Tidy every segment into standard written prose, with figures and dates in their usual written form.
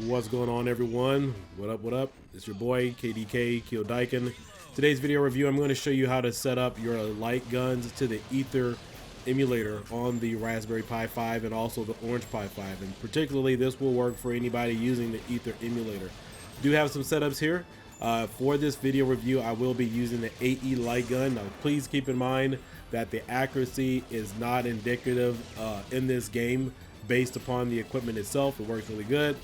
What's going on, everyone? What up, what up? It's your boy KDK, Kiodiekin. Today's video review, I'm going to show you how to set up your light guns to the Ether emulator on the Raspberry Pi 5 and also the Orange Pi 5, and particularly this will work for anybody using the Ether emulator. Do have some setups here. For this video review, I will be using the AE light gun. Now please keep in mind that the accuracy is not indicative in this game based upon the equipment itself. It works really good.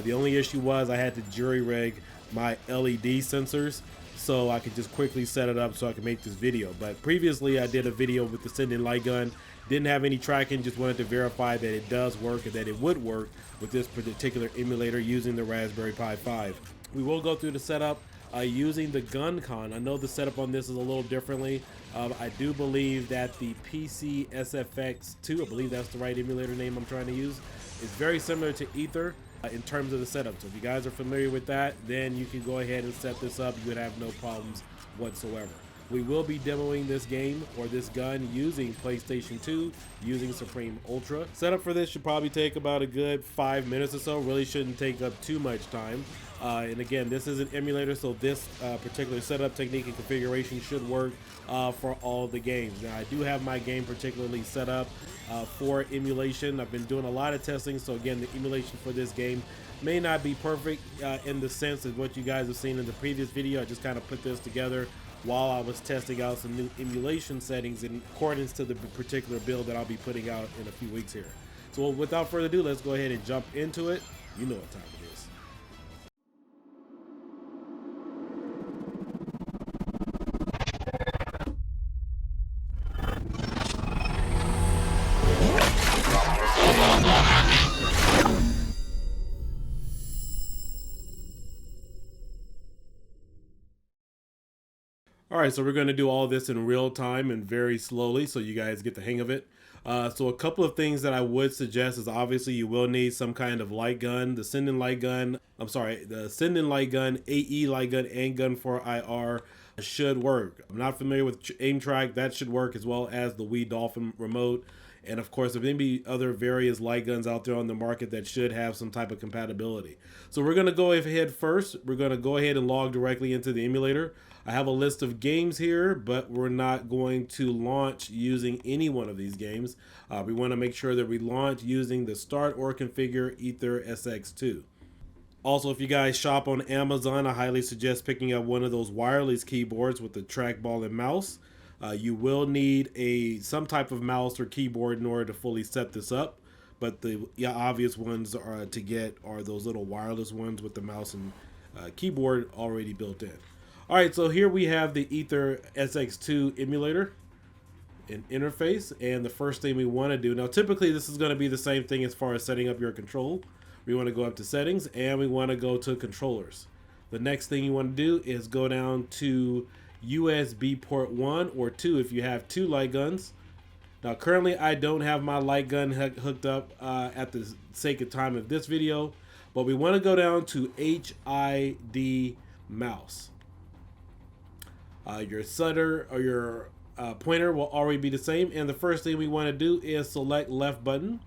The only issue was I had to jury rig my LED sensors so I could just quickly set it up so I could make this video. But previously I did a video with the sending light gun, didn't have any tracking, just wanted to verify that it does work and that it would work with this particular emulator using the Raspberry Pi 5. We will go through the setup using the gun con. I know the setup on this is a little differently. I do believe that the PC SFX2, I believe that's the right emulator name I'm trying to use, is very similar to Ether in terms of the setup. So if you guys are familiar with that, then you can go ahead and set this up. You would have no problems whatsoever. We will be demoing this game or this gun using PlayStation 2 using Supreme Ultra. Setup for this should probably take about a good 5 minutes or so. Really shouldn't take up too much time. And again, this is an emulator, so this particular setup technique and configuration should work for all the games. Now, I do have my game particularly set up for emulation. I've been doing a lot of testing, so again, the emulation for this game may not be perfect in the sense of what you guys have seen in the previous video. I just kind of put this together while I was testing out some new emulation settings in accordance to the particular build that I'll be putting out in a few weeks here. So without further ado, let's go ahead and jump into it. You know what time it is. All right, so we're going to do all this in real time and very slowly so you guys get the hang of it. So a couple of things that I would suggest is obviously you will need some kind of light gun. The sending light gun, the sending light gun, AE light gun, and gun for IR should work. I'm not familiar with aim track. That should work, as well as the Wii Dolphin remote. And of course, there may be other various light guns out there on the market that should have some type of compatibility. So we're going to go ahead first. We're going to go ahead and log directly into the emulator. I have a list of games here, but we're not going to launch using any one of these games. We want to make sure that we launch using the Start or Configure Ether SX2. Also, if you guys shop on Amazon, I highly suggest picking up one of those wireless keyboards with the trackball and mouse. You will need some type of mouse or keyboard in order to fully set this up, but the obvious ones to get are those little wireless ones with the mouse and keyboard already built in. All right, so here we have the Ether SX2 emulator and interface, and the first thing we want to do, now typically this is going to be the same thing as far as setting up your control. We want to go up to settings and we want to go to controllers. The next thing you want to do is go down to USB port 1 or 2 if you have two light guns. Now currently I don't have my light gun hooked up at the sake of time of this video, but we want to go down to HID mouse. Your cursor or your pointer will already be the same, and the first thing we want to do is select left button.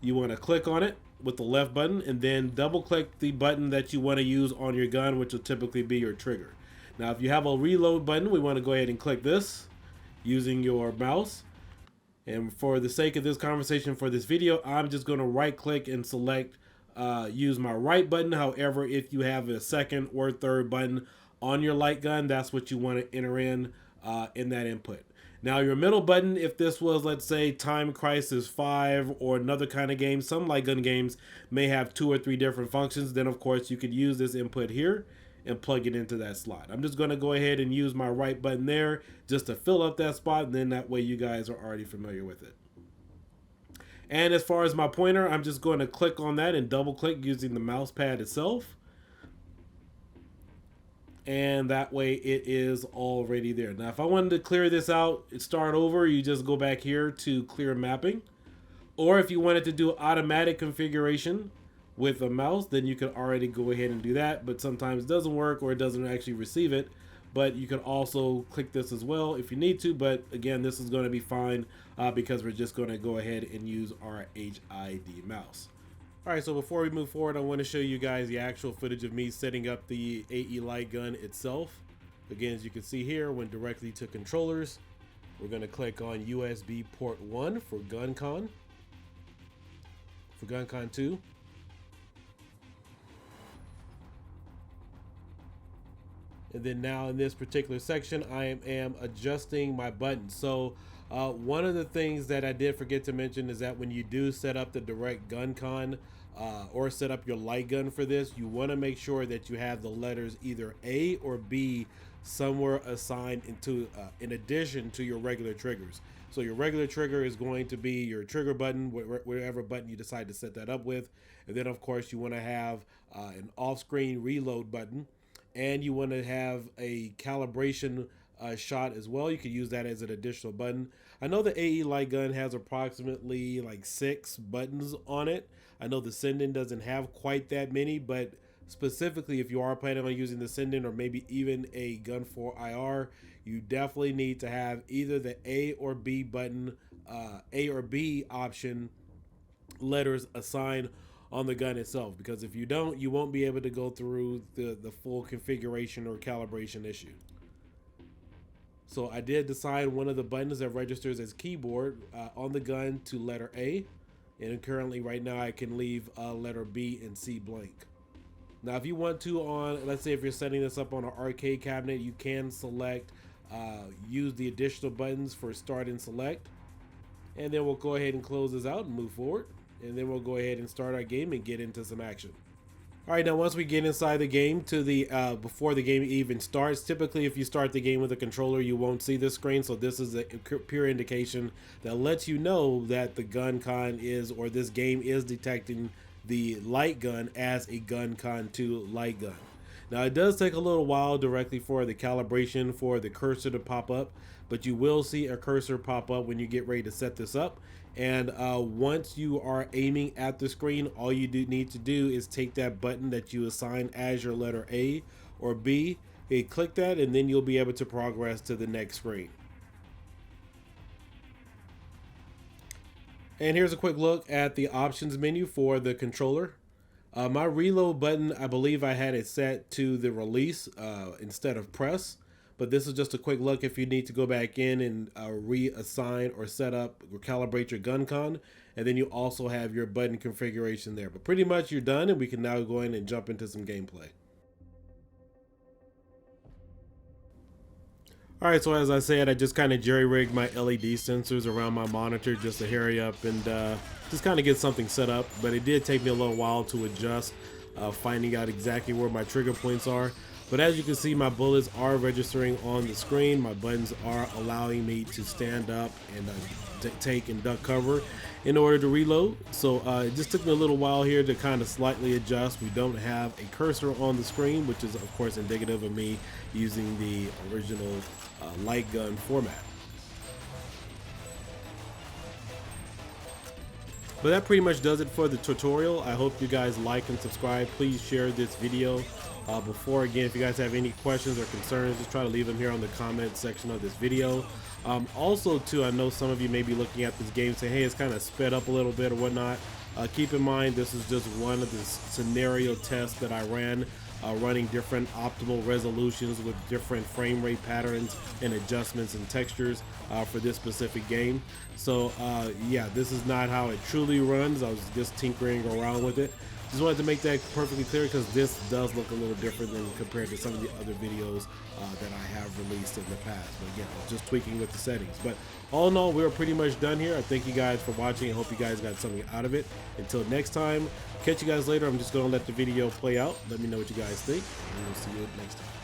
You want to click on it with the left button and then double click the button that you want to use on your gun, which will typically be your trigger. Now if you have a reload button, we want to go ahead and click this using your mouse. And for the sake of this conversation for this video, I'm just going to right click and select use my right button. However, if you have a second or third button on your light gun, that's what you want to enter in that input. Now your middle button, if this was, let's say, Time Crisis 5 or another kind of game, some light gun games may have 2 or 3 different functions, then of course you could use this input here and plug it into that slot. I'm just going to go ahead and use my right button there just to fill up that spot, and then that way you guys are already familiar with it. And as far as my pointer, I'm just going to click on that and double click using the mouse pad itself. And that way it is already there. Now if I wanted to clear this out and start over, you just go back here to clear mapping. Or if you wanted to do automatic configuration with a mouse, then you could already go ahead and do that, but sometimes it doesn't work or it doesn't actually receive it. But you can also click this as well if you need to, but again, this is going to be fine because we're just going to go ahead and use our HID mouse. All right, so before we move forward, I want to show you guys the actual footage of me setting up the AE light gun itself. Again, as you can see here, went directly to controllers. We're going to click on USB port 1 for GunCon. For GunCon 2. And then now in this particular section, I am adjusting my buttons. So one of the things that I did forget to mention is that when you do set up the direct GunCon or set up your light gun for this, you want to make sure that you have the letters either A or B somewhere assigned in addition to your regular triggers. So your regular trigger is going to be your trigger button, whatever button you decide to set that up with. And then of course you want to have an off-screen reload button, and you want to have a calibration shot as well. You could use that as an additional button. I know the AE light gun has approximately like 6 buttons on it. I know the send-in doesn't have quite that many, but specifically if you are planning on using the send-in or maybe even a gun for IR, you definitely need to have either the A or B button, A or B option letters assigned on the gun itself, because if you don't, you won't be able to go through the full configuration or calibration issue. So I did assign one of the buttons that registers as keyboard on the gun to letter A, and currently right now I can leave letter B and C blank. Now if you want to, let's say if you're setting this up on an arcade cabinet, you can select use the additional buttons for start and select, and then we'll go ahead and close this out and move forward, and then we'll go ahead and start our game and get into some action. All right, now once we get inside the game, to the before the game even starts, typically if you start the game with a controller, you won't see this screen. So this is a pure indication that lets you know that the GunCon is, or this game is detecting the light gun as a GunCon 2 light gun. Now it does take a little while directly for the calibration for the cursor to pop up, but you will see a cursor pop up when you get ready to set this up. And once you are aiming at the screen, all you need to do is take that button that you assign as your letter A or B, click that, and then you'll be able to progress to the next screen. And here's a quick look at the options menu for the controller. My reload button, I believe I had it set to the release instead of press. But this is just a quick look if you need to go back in and reassign or set up or calibrate your GunCon. And then you also have your button configuration there. But pretty much you're done, and we can now go in and jump into some gameplay. All right, so as I said, I just kind of jerry-rigged my LED sensors around my monitor just to hurry up and just kind of get something set up. But it did take me a little while to adjust, finding out exactly where my trigger points are. But as you can see, my bullets are registering on the screen. My buttons are allowing me to stand up and take and duck cover in order to reload. So it just took me a little while here to kind of slightly adjust. We don't have a cursor on the screen, which is of course indicative of me using the original light gun format. But that pretty much does it for the tutorial. I hope you guys like and subscribe. Please share this video. Before, again, if you guys have any questions or concerns, just try to leave them here on the comment section of this video. Also too, I know some of you may be looking at this game saying, hey, it's kind of sped up a little bit or whatnot. Keep in mind, this is just one of the scenario tests that I ran, running different optimal resolutions with different frame rate patterns and adjustments and textures for this specific game. So yeah, this is not how it truly runs. I was just tinkering around with it. Just wanted to make that perfectly clear because this does look a little different than compared to some of the other videos that I have released in the past. But again, I was just tweaking with the settings. But all in all, we're pretty much done here. I thank you guys for watching. I hope you guys got something out of it. Until next time, catch you guys later. I'm just going to let the video play out. Let me know what you guys think, and we'll see you next time.